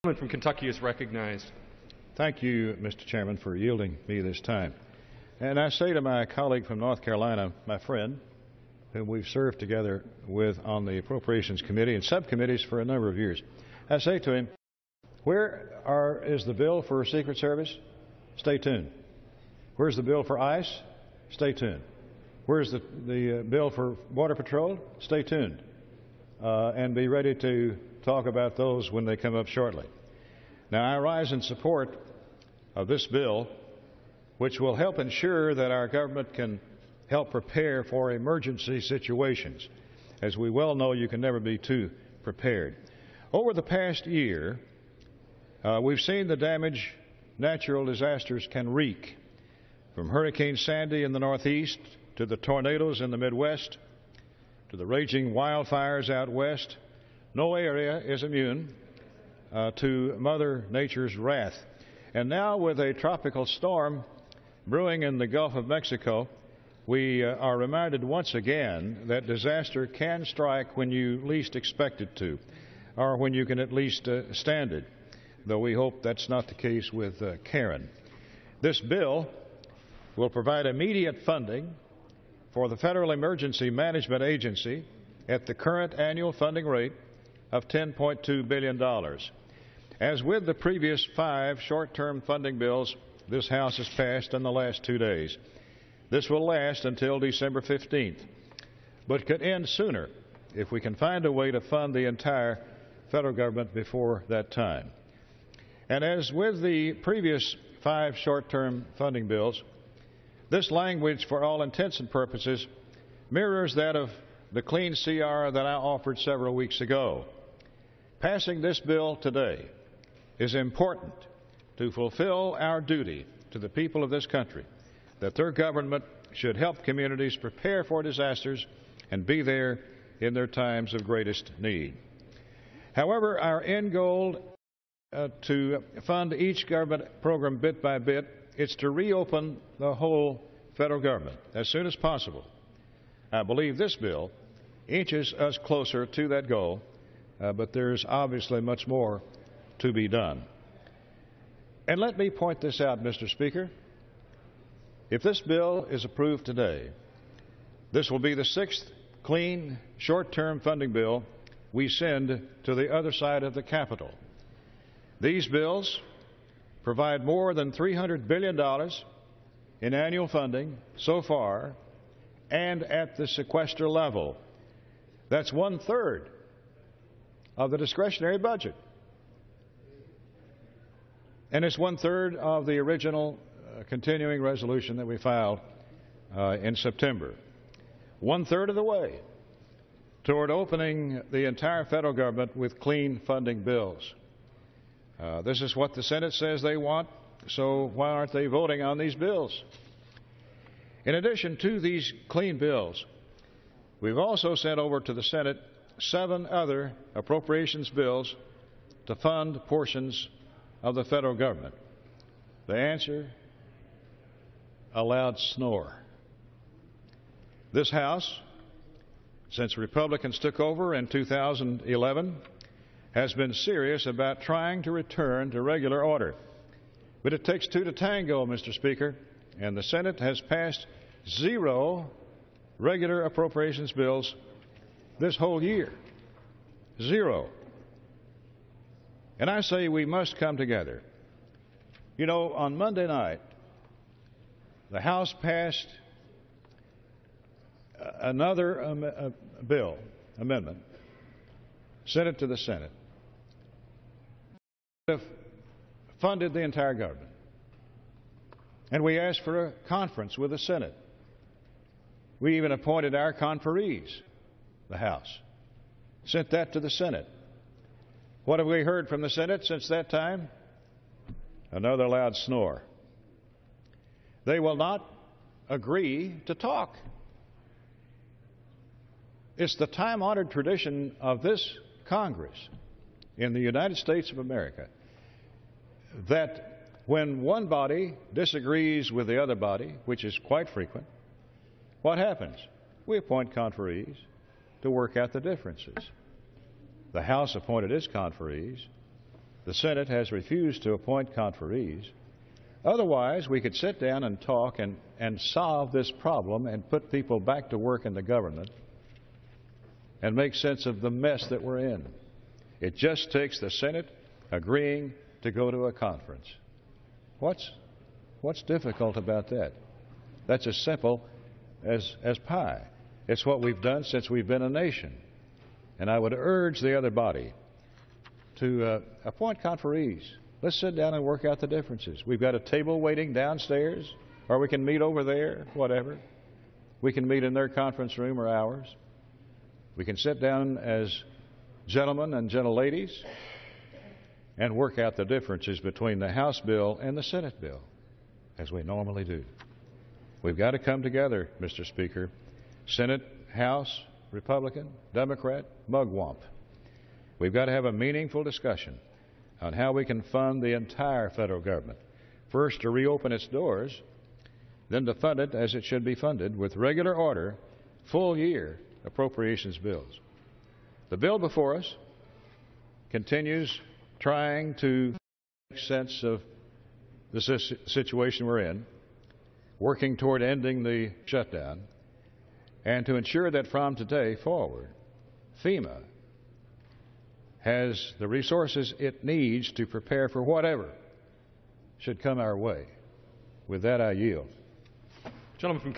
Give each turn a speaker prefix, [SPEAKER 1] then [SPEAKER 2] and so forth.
[SPEAKER 1] The gentleman from Kentucky is recognized.
[SPEAKER 2] Thank you, Mr. Chairman, for yielding me this time. And I say to my colleague from North Carolina, my friend, whom we've served together with on the Appropriations Committee and subcommittees for a number of years, I say to him, where is the bill for Secret Service? Stay tuned. Where's the bill for ICE? Stay tuned. Where's the bill for Border Patrol? Stay tuned. And be ready to talk about those when they come up shortly. Now, I rise in support of this bill, which will help ensure that our government can help prepare for emergency situations. As we well know, you can never be too prepared. Over the past year, we've seen the damage natural disasters can wreak, from Hurricane Sandy in the Northeast to the tornadoes in the Midwest to the raging wildfires out west. No area is immune to Mother Nature's wrath. And now, with a tropical storm brewing in the Gulf of Mexico, we are reminded once again that disaster can strike when you least expect it to, or when you can at least stand it, though we hope that's not the case with Karen. This bill will provide immediate funding for the Federal Emergency Management Agency at the current annual funding rate of $10.2 billion. As with the previous 5 short-term funding bills this House has passed in the last 2 days, this will last until December 15th, but could end sooner if we can find a way to fund the entire federal government before that time. And as with the previous 5 short-term funding bills, this language, for all intents and purposes, mirrors that of the clean CR that I offered several weeks ago. Passing this bill today is important to fulfill our duty to the people of this country, that their government should help communities prepare for disasters and be there in their times of greatest need. However, our end goal to fund each government program bit by bit is to reopen the whole federal government as soon as possible. I believe this bill inches us closer to that goal, but there's obviously much more to be done. And let me point this out, Mr. Speaker. If this bill is approved today, this will be the 6th clean, short-term funding bill we send to the other side of the Capitol. These bills provide more than $300 billion in annual funding so far, and at the sequester level. That's 1/3 of the discretionary budget. And it's 1/3 of the original continuing resolution that we filed in September. 1/3 of the way toward opening the entire federal government with clean funding bills. This is what the Senate says they want, so why aren't they voting on these bills? In addition to these clean bills, we've also sent over to the Senate 7 other appropriations bills to fund portions of the federal government. The answer? A loud snore. This House, since Republicans took over in 2011, has been serious about trying to return to regular order. But it takes 2 to tango, Mr. Speaker, and the Senate has passed 0 regular appropriations bills this whole year. 0. And I say we must come together. You know, on Monday night, the House passed another amendment, sent it to the Senate, funded the entire government. And we asked for a conference with the Senate. We even appointed our conferees, the House, sent that to the Senate. What have we heard from the Senate since that time? Another loud snore. They will not agree to talk. It's the time-honored tradition of this Congress in the United States of America that when one body disagrees with the other body, which is quite frequent, what happens? We appoint conferees to work out the differences. The House appointed its conferees. The Senate has refused to appoint conferees. Otherwise, we could sit down and talk and solve this problem and put people back to work in the government and make sense of the mess that we're in. It just takes the Senate agreeing to go to a conference. What's difficult about that? That's as simple as pie. It's what we've done since we've been a nation. And I would urge the other body to appoint conferees. Let's sit down and work out the differences. We've got a table waiting downstairs, or we can meet over there, whatever. We can meet in their conference room or ours. We can sit down as gentlemen and gentleladies and work out the differences between the House bill and the Senate bill, as we normally do. We've got to come together, Mr. Speaker. Senate, House, Republican, Democrat, mugwump. We've got to have a meaningful discussion on how we can fund the entire federal government. First, to reopen its doors, then to fund it as it should be funded with regular order, full-year appropriations bills. The bill before us continues trying to make sense of the situation we're in, working toward ending the shutdown, and to ensure that from today forward, FEMA has the resources it needs to prepare for whatever should come our way. With that, I yield.
[SPEAKER 1] Gentleman from